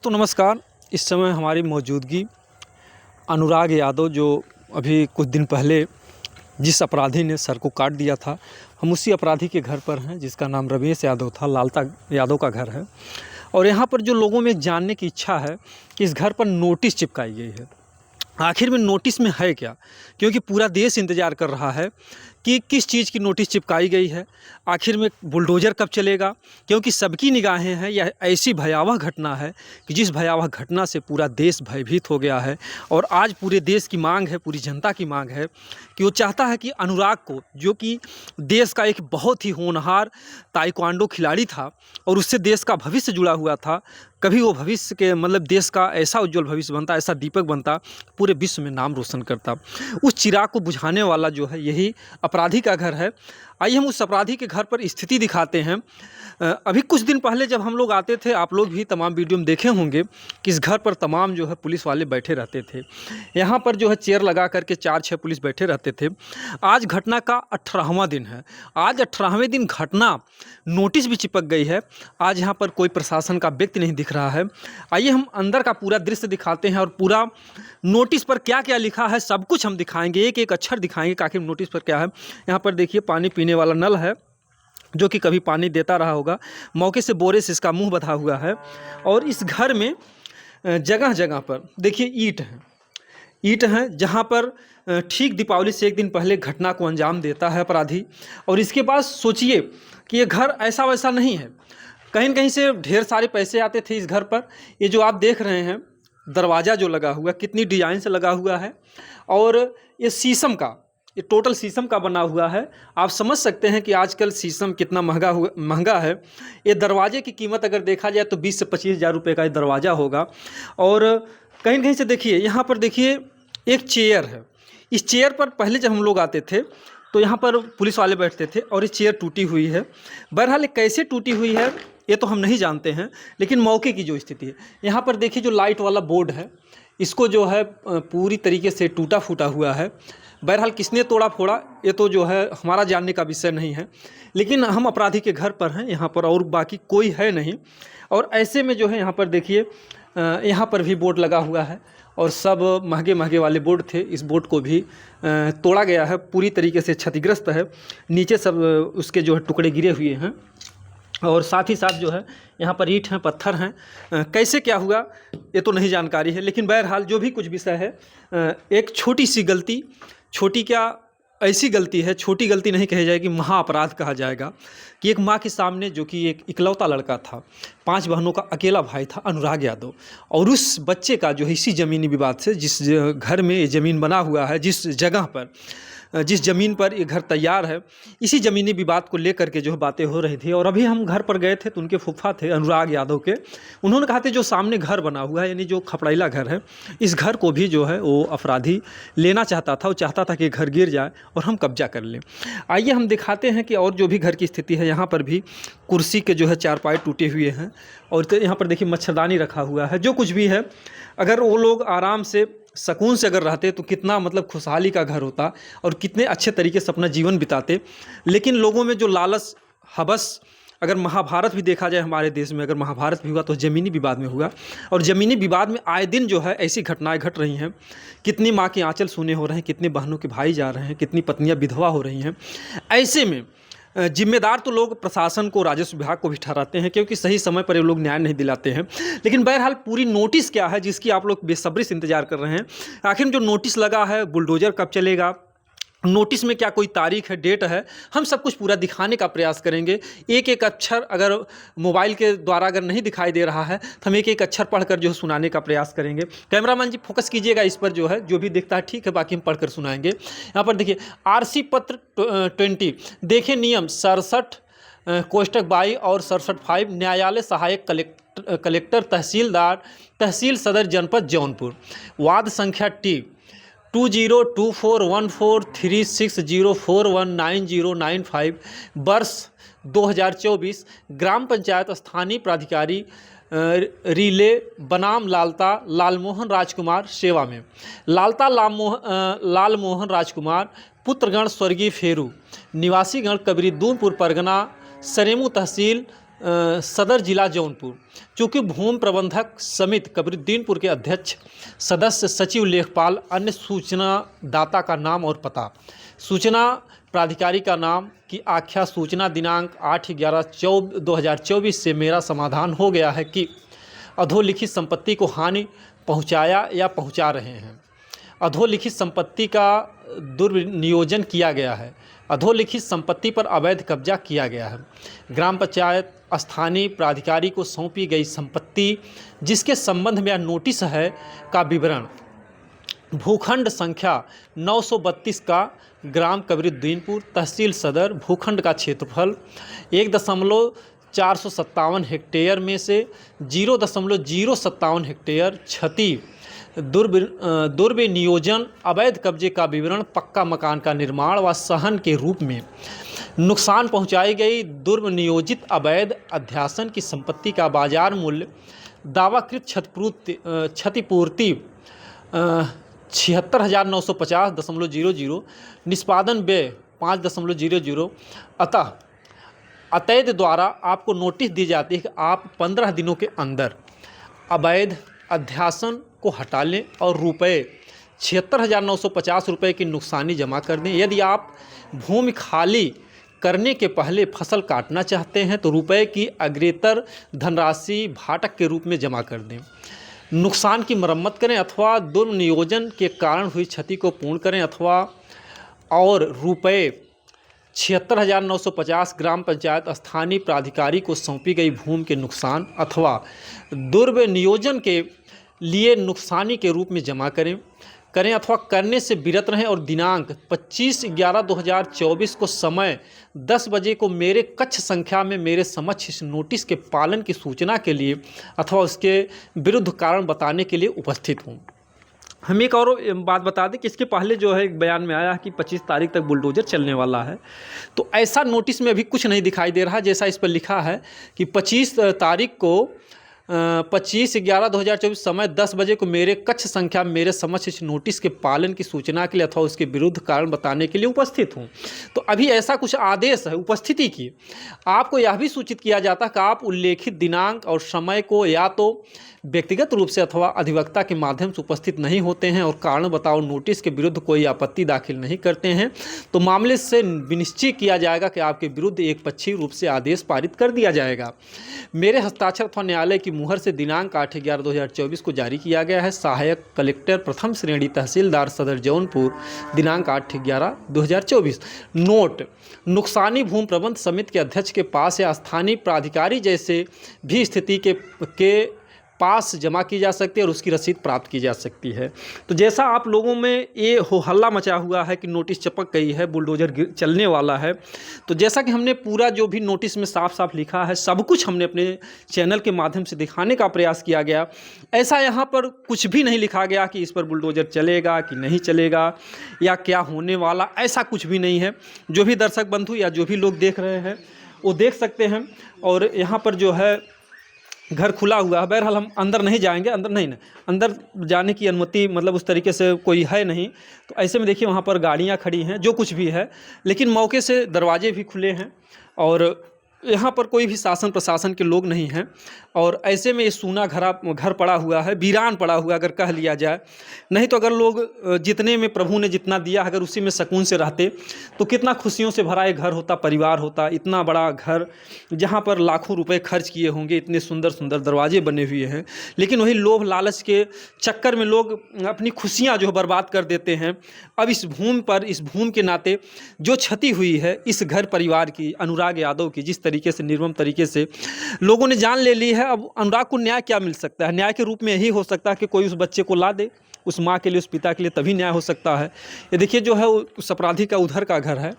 तो नमस्कार। इस समय हमारी मौजूदगी अनुराग यादव, जो अभी कुछ दिन पहले जिस अपराधी ने सर को काट दिया था, हम उसी अपराधी के घर पर हैं जिसका नाम रमेश यादव था। लालता यादव का घर है। और यहाँ पर जो लोगों में जानने की इच्छा है कि इस घर पर नोटिस चिपकाई गई है, आखिर में नोटिस में है क्या? क्योंकि पूरा देश इंतज़ार कर रहा है कि किस चीज़ की नोटिस चिपकाई गई है, आखिर में बुलडोज़र कब चलेगा। क्योंकि सबकी निगाहें हैं, यह ऐसी भयावह घटना है कि जिस भयावह घटना से पूरा देश भयभीत हो गया है। और आज पूरे देश की मांग है, पूरी जनता की मांग है कि वो चाहता है कि अनुराग को, जो कि देश का एक बहुत ही होनहार ताइक्वांडो खिलाड़ी था और उससे देश का भविष्य जुड़ा हुआ था, कभी वो भविष्य के देश का ऐसा उज्जवल भविष्य बनता, ऐसा दीपक बनता, पूरे विश्व में नाम रोशन करता। उस चिराग को बुझाने वाला जो है यही अपराधी का घर है। आइए हम उस अपराधी के घर पर स्थिति दिखाते हैं। अभी कुछ दिन पहले जब हम लोग आते थे, आप लोग भी तमाम वीडियो में देखे होंगे कि इस घर पर तमाम जो है पुलिस वाले बैठे रहते थे। यहाँ पर जो है चेयर लगा करके 4-6 पुलिस बैठे रहते थे। आज घटना का 18वां दिन है। आज 18वें दिन घटना नोटिस भी चिपक गई है। आज यहाँ पर कोई प्रशासन का व्यक्ति नहीं दिख रहा है। आइए हम अंदर का पूरा दृश्य दिखाते हैं और पूरा नोटिस पर क्या क्या लिखा है सब कुछ हम दिखाएंगे, एक एक अक्षर दिखाएंगे कि आखिर नोटिस पर क्या है। यहाँ पर देखिए पानी पीने वाला नल है, जो कि कभी पानी देता रहा होगा। मौके से बोरे से इसका मुंह बंधा हुआ है। और इस घर में जगह जगह पर देखिए ईंट हैं, जहाँ पर ठीक दीपावली से एक दिन पहले घटना को अंजाम देता है अपराधी। और इसके बाद सोचिए कि ये घर ऐसा वैसा नहीं है, कहीं न कहीं से ढेर सारे पैसे आते थे इस घर पर। ये जो आप देख रहे हैं दरवाज़ा जो लगा हुआ, कितनी डिज़ाइन से लगा हुआ है। और ये शीशम का, ये टोटल शीशम का बना हुआ है। आप समझ सकते हैं कि आजकल शीशम कितना महंगा है। ये दरवाजे की कीमत अगर देखा जाए तो 20 से 25 हज़ार रुपये का ये दरवाज़ा होगा। और कहीं कहीं से देखिए, यहाँ पर देखिए एक चेयर है। इस चेयर पर पहले जब हम लोग आते थे तो यहाँ पर पुलिस वाले बैठते थे और ये चेयर टूटी हुई है। बहरहाल ये कैसे टूटी हुई है ये तो हम नहीं जानते हैं, लेकिन मौके की जो स्थिति है, यहाँ पर देखिए जो लाइट वाला बोर्ड है, इसको जो है पूरी तरीके से टूटा फूटा हुआ है। बहरहाल किसने तोड़ा फोड़ा ये तो जो है हमारा जानने का विषय नहीं है, लेकिन हम अपराधी के घर पर हैं, यहाँ पर और बाकी कोई है नहीं। और ऐसे में जो है यहाँ पर देखिए यहाँ पर भी बोर्ड लगा हुआ है और सब महंगे महंगे वाले बोर्ड थे। इस बोर्ड को भी तोड़ा गया है, पूरी तरीके से क्षतिग्रस्त है। नीचे सब उसके जो है टुकड़े गिरे हुए हैं। और साथ ही साथ जो है यहाँ पर ईंट हैं, पत्थर हैं। कैसे क्या हुआ ये तो नहीं जानकारी है, लेकिन बहरहाल जो भी कुछ विषय है, एक छोटी सी गलती, छोटी क्या ऐसी गलती है, छोटी गलती नहीं कही जाएगी, महाअपराध कहा जाएगा कि एक माँ के सामने, जो कि एक इकलौता लड़का था, 5 बहनों का अकेला भाई था अनुराग यादव, और उस बच्चे का जो है इसी ज़मीनी विवाद से, जिस घर में ये ज़मीन बना हुआ है, जिस जगह पर, जिस ज़मीन पर ये घर तैयार है, इसी ज़मीनी विवाद को लेकर के जो है बातें हो रही थी। और अभी हम घर पर गए थे तो उनके फूफा थे अनुराग यादव के, उन्होंने कहा था जो सामने घर बना हुआ है, यानी जो खपड़ैला घर है, इस घर को भी जो है वो अपराधी लेना चाहता था। वो चाहता था कि घर गिर जाए और हम कब्जा कर लें। आइए हम दिखाते हैं कि और जो भी घर की स्थिति है। यहाँ पर भी कुर्सी के जो है 4 पाए टूटे हुए हैं। और तो यहाँ पर देखिए मच्छरदानी रखा हुआ है। जो कुछ भी है, अगर वो लोग आराम से सुकून से अगर रहते तो कितना खुशहाली का घर होता और कितने अच्छे तरीके से अपना जीवन बिताते। लेकिन लोगों में जो लालच, हवस, अगर महाभारत भी देखा जाए हमारे देश में, अगर महाभारत भी हुआ तो ज़मीनी विवाद में हुआ। और ज़मीनी विवाद में आए दिन जो है ऐसी घटनाएं घट रही हैं। कितनी माँ के आंचल सूने हो रहे हैं, कितनी बहनों के भाई जा रहे हैं, कितनी पत्नियां विधवा हो रही हैं। ऐसे में जिम्मेदार तो लोग प्रशासन को, राजस्व विभाग को भी ठहराते हैं, क्योंकि सही समय पर ये लोग न्याय नहीं दिलाते हैं। लेकिन बहरहाल पूरी नोटिस क्या है जिसकी आप लोग बेसब्री से इंतजार कर रहे हैं। आखिर जो नोटिस लगा है, बुलडोजर कब चलेगा, नोटिस में क्या कोई तारीख है, डेट है, हम सब कुछ पूरा दिखाने का प्रयास करेंगे। एक एक अक्षर अगर मोबाइल के द्वारा अगर नहीं दिखाई दे रहा है तो हम एक एक अक्षर पढ़कर जो है सुनाने का प्रयास करेंगे। कैमरामैन जी फोकस कीजिएगा इस पर, जो है जो भी दिखता है ठीक है, बाकी हम पढ़कर सुनाएंगे। यहाँ पर देखिए आरसी पत्र 20 देखें, नियम 67 कोष्टक 22 और 67(5) न्यायालय सहायक कलेक्टर तहसीलदार तहसील सदर जनपद जौनपुर, वाद संख्या T 2024143604199095, वर्ष 2024, ग्राम पंचायत स्थानीय प्राधिकारी रिले बनाम लालता लालमोहन राजकुमार सेवा में। लालता लालमोहन राजकुमार, पुत्रगण स्वर्गीय फेरू, निवासीगण कबरीदूनपुर परगना, सरेमू तहसील सदर जिला जौनपुर। चूँकि भूमि प्रबंधक समिति कबीरुद्दीनपुर के अध्यक्ष, सदस्य, सचिव, लेखपाल, अन्य सूचना दाता का नाम और पता, सूचना प्राधिकारी का नाम की आख्या सूचना दिनांक 8/11/2024 से मेरा समाधान हो गया है कि अधोलिखित संपत्ति को हानि पहुंचाया या पहुंचा रहे हैं। अधोलिखित संपत्ति का दुर्विनियोजन किया गया है। अधोलिखित संपत्ति पर अवैध कब्जा किया गया है। ग्राम पंचायत स्थानीय प्राधिकारी को सौंपी गई संपत्ति जिसके संबंध में यह नोटिस है का विवरण, भूखंड संख्या 932 का ग्राम कबीरुद्दीनपुर, तहसील सदर, भूखंड का क्षेत्रफल 1.457 हेक्टेयर में से 0.057 हेक्टेयर, क्षति, दुर्विनियोजन, अवैध कब्जे का विवरण, पक्का मकान का निर्माण व सहन के रूप में नुकसान पहुंचाई गई दुर्विनियोजित अवैध अध्यासन की संपत्ति का बाजार मूल्य, दावाकृत क्षतिपूर्ति 76,950.00, निष्पादन व्यय 5.00। अतएव द्वारा आपको नोटिस दी जाती है कि आप 15 दिनों के अंदर अवैध अध्यासन को हटा लें और रुपये 76,950 रुपये की नुकसानी जमा कर दें। यदि आप भूमि खाली करने के पहले फसल काटना चाहते हैं तो रुपये की अग्रेतर धनराशि भाटक के रूप में जमा कर दें। नुकसान की मरम्मत करें अथवा दुर्नियोजन के कारण हुई क्षति को पूर्ण करें अथवा और रुपये 76,950 ग्राम पंचायत स्थानीय प्राधिकारी को सौंपी गई भूमि के नुकसान अथवा दुर्विनियोजन के लिए नुकसानी के रूप में जमा करें अथवा करने से विरत रहें और दिनांक 25/11/2024 को समय 10 बजे को मेरे कक्ष संख्या में मेरे समक्ष इस नोटिस के पालन की सूचना के लिए अथवा उसके विरुद्ध कारण बताने के लिए उपस्थित हूँ। हम एक और बात बता दें कि इसके पहले जो है एक बयान में आया कि 25 तारीख तक बुलडोजर चलने वाला है, तो ऐसा नोटिस में अभी कुछ नहीं दिखाई दे रहा। जैसा इस पर लिखा है कि 25 तारीख को 25/11/2024 समय 10 बजे को मेरे कक्ष संख्या मेरे समक्ष इस नोटिस के पालन की सूचना के लिए अथवा उसके विरुद्ध कारण बताने के लिए उपस्थित हूँ। तो अभी ऐसा कुछ आदेश है उपस्थिति की। आपको यह भी सूचित किया जाता है कि आप उल्लेखित दिनांक और समय को या तो व्यक्तिगत रूप से अथवा अधिवक्ता के माध्यम से उपस्थित नहीं होते हैं और कारण बताओ नोटिस के विरुद्ध कोई आपत्ति दाखिल नहीं करते हैं तो मामले से विनिश्चय किया जाएगा कि आपके विरुद्ध एकपक्षीय रूप से आदेश पारित कर दिया जाएगा। मेरे हस्ताक्षर अथवा न्यायालय की मुहर से दिनांक 8/11/2024 को जारी किया गया है। सहायक कलेक्टर प्रथम श्रेणी तहसीलदार सदर जौनपुर, दिनांक 8/11/2024। नोट: नुकसानी भूमि प्रबंध समिति के अध्यक्ष के पास या स्थानीय प्राधिकारी जैसे भी स्थिति के पास जमा की जा सकती है और उसकी रसीद प्राप्त की जा सकती है। तो जैसा आप लोगों में ये हो हल्ला मचा हुआ है कि नोटिस चपक गई है, बुलडोजर चलने वाला है, तो जैसा कि हमने पूरा जो भी नोटिस में साफ साफ लिखा है सब कुछ हमने अपने चैनल के माध्यम से दिखाने का प्रयास किया गया। ऐसा यहाँ पर कुछ भी नहीं लिखा गया कि इस पर बुलडोजर चलेगा कि नहीं चलेगा या क्या होने वाला, ऐसा कुछ भी नहीं है। जो भी दर्शक बंधु या जो भी लोग देख रहे हैं वो देख सकते हैं। और यहाँ पर जो है घर खुला हुआ है। बहरहाल हम अंदर नहीं जाएंगे, अंदर जाने की अनुमति मतलब उस तरीके से कोई है नहीं। तो ऐसे में देखिए वहाँ पर गाड़ियाँ खड़ी हैं, जो कुछ भी है, लेकिन मौके से दरवाजे भी खुले हैं और यहाँ पर कोई भी शासन प्रशासन के लोग नहीं हैं। और ऐसे में ये सूना घर पड़ा हुआ है, वीरान पड़ा हुआ अगर कह लिया जाए। नहीं तो अगर लोग जितने में प्रभु ने जितना दिया अगर उसी में सुकून से रहते तो कितना खुशियों से भरा एक घर होता, परिवार होता। इतना बड़ा घर जहाँ पर लाखों रुपए खर्च किए होंगे, इतने सुंदर सुंदर दरवाजे बने हुए हैं, लेकिन वही लोभ लालच के चक्कर में लोग अपनी खुशियाँ जो बर्बाद कर देते हैं। अब इस भूमि के नाते जो क्षति हुई है इस घर परिवार की, अनुराग यादव की, जिस तरीके से निर्मम तरीके से लोगों ने जान ले ली है, अब अनुराग को न्याय क्या मिल सकता है? न्याय के रूप में यही हो सकता है कि कोई उस बच्चे को ला दे, उस माँ के लिए, उस पिता के लिए, तभी न्याय हो सकता है। ये देखिए जो है उस अपराधी का उधर का घर है,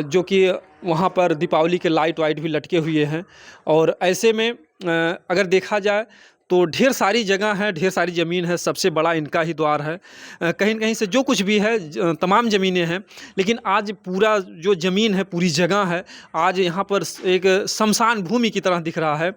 जो कि वहाँ पर दीपावली के लाइट वाइट भी लटके हुए हैं। और ऐसे में अगर देखा जाए तो ढेर सारी जगह है, ढेर सारी ज़मीन है, सबसे बड़ा इनका ही द्वार है। कहीं न कहीं से जो कुछ भी है तमाम ज़मीनें हैं, लेकिन आज पूरा जो ज़मीन है, पूरी जगह है, आज यहाँ पर एक शमशान भूमि की तरह दिख रहा है।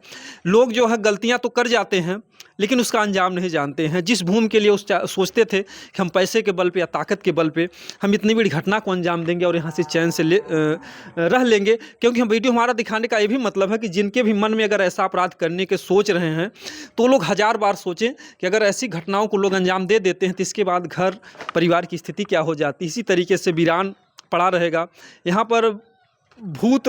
लोग जो है गलतियाँ तो कर जाते हैं, लेकिन उसका अंजाम नहीं जानते हैं। जिस भूमि के लिए सोचते थे कि हम पैसे के बल पे या ताकत के बल पे हम इतनी बड़ी घटना को अंजाम देंगे और यहाँ से चैन से रह लेंगे, क्योंकि हम वीडियो हमारा दिखाने का ये भी मतलब है कि जिनके भी मन में अगर ऐसा अपराध करने के सोच रहे हैं तो लोग 1000 बार सोचें कि अगर ऐसी घटनाओं को लोग अंजाम दे देते हैं तो इसके बाद घर परिवार की स्थिति क्या हो जाती है। इसी तरीके से वीरान पड़ा रहेगा, यहाँ पर भूत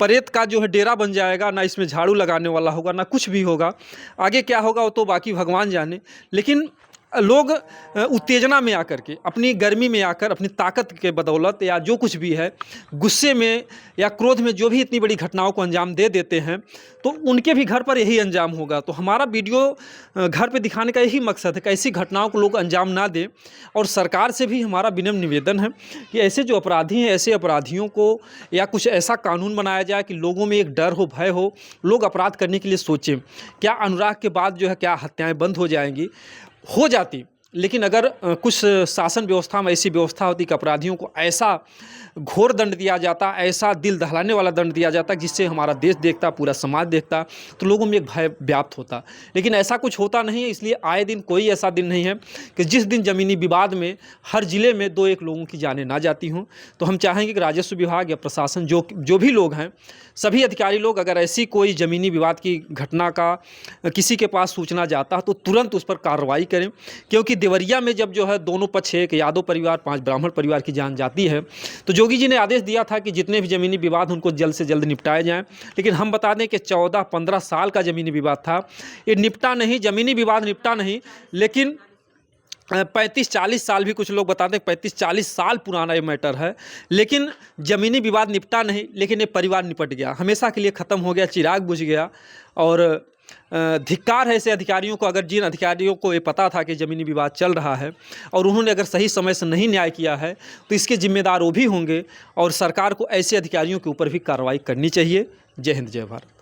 प्रेत का जो है डेरा बन जाएगा, ना इसमें झाड़ू लगाने वाला होगा ना कुछ भी होगा। आगे क्या होगा वो तो बाकी भगवान जाने। लेकिन लोग उत्तेजना में आकर के, अपनी गर्मी में आकर, अपनी ताकत के बदौलत या जो कुछ भी है, गुस्से में या क्रोध में जो भी इतनी बड़ी घटनाओं को अंजाम दे देते हैं तो उनके भी घर पर यही अंजाम होगा। तो हमारा वीडियो घर पे दिखाने का यही मकसद है कि ऐसी घटनाओं को लोग अंजाम ना दें। और सरकार से भी हमारा विनम्र निवेदन है कि ऐसे जो अपराधी हैं, ऐसे अपराधियों को या कुछ ऐसा कानून बनाया जाए कि लोगों में एक डर हो, भय हो, लोग अपराध करने के लिए सोचें। क्या अनुराग के बाद जो है क्या हत्याएँ बंद हो जाएंगी? हो जाती, लेकिन अगर कुछ शासन व्यवस्था में ऐसी व्यवस्था होती कि अपराधियों को ऐसा घोर दंड दिया जाता, ऐसा दिल दहलाने वाला दंड दिया जाता जिससे हमारा देश देखता, पूरा समाज देखता, तो लोगों में एक भय व्याप्त होता। लेकिन ऐसा कुछ होता नहीं है। इसलिए आए दिन कोई ऐसा दिन नहीं है कि जिस दिन ज़मीनी विवाद में हर ज़िले में 2-1 लोगों की जानें ना जाती हों। तो हम चाहेंगे कि राजस्व विभाग या प्रशासन जो भी लोग हैं, सभी अधिकारी लोग, अगर ऐसी कोई ज़मीनी विवाद की घटना का किसी के पास सूचना जाता है तो तुरंत उस पर कार्रवाई करें। क्योंकि देवरिया में जब जो है दोनों पक्ष, एक यादव परिवार, 5 ब्राह्मण परिवार की जान जाती है, तो योगी जी ने आदेश दिया था कि जितने भी ज़मीनी विवाद उनको जल्द से जल्द निपटाए जाएं। लेकिन हम बता दें कि 14-15 साल का ज़मीनी विवाद था, ये निपटा नहीं, ज़मीनी विवाद निपटा नहीं, लेकिन 35-40 साल भी कुछ लोग बताते हैं, 35-40 साल पुराना ये मैटर है। लेकिन ज़मीनी विवाद निपटा नहीं, लेकिन ये परिवार निपट गया, हमेशा के लिए ख़त्म हो गया, चिराग बुझ गया। और धिक्कार है ऐसे अधिकारियों को, अगर जिन अधिकारियों को ये पता था कि ज़मीनी विवाद चल रहा है और उन्होंने अगर सही समय से नहीं न्याय किया है तो इसके जिम्मेदार वो भी होंगे। और सरकार को ऐसे अधिकारियों के ऊपर भी कार्रवाई करनी चाहिए। जय हिंद, जय भारत।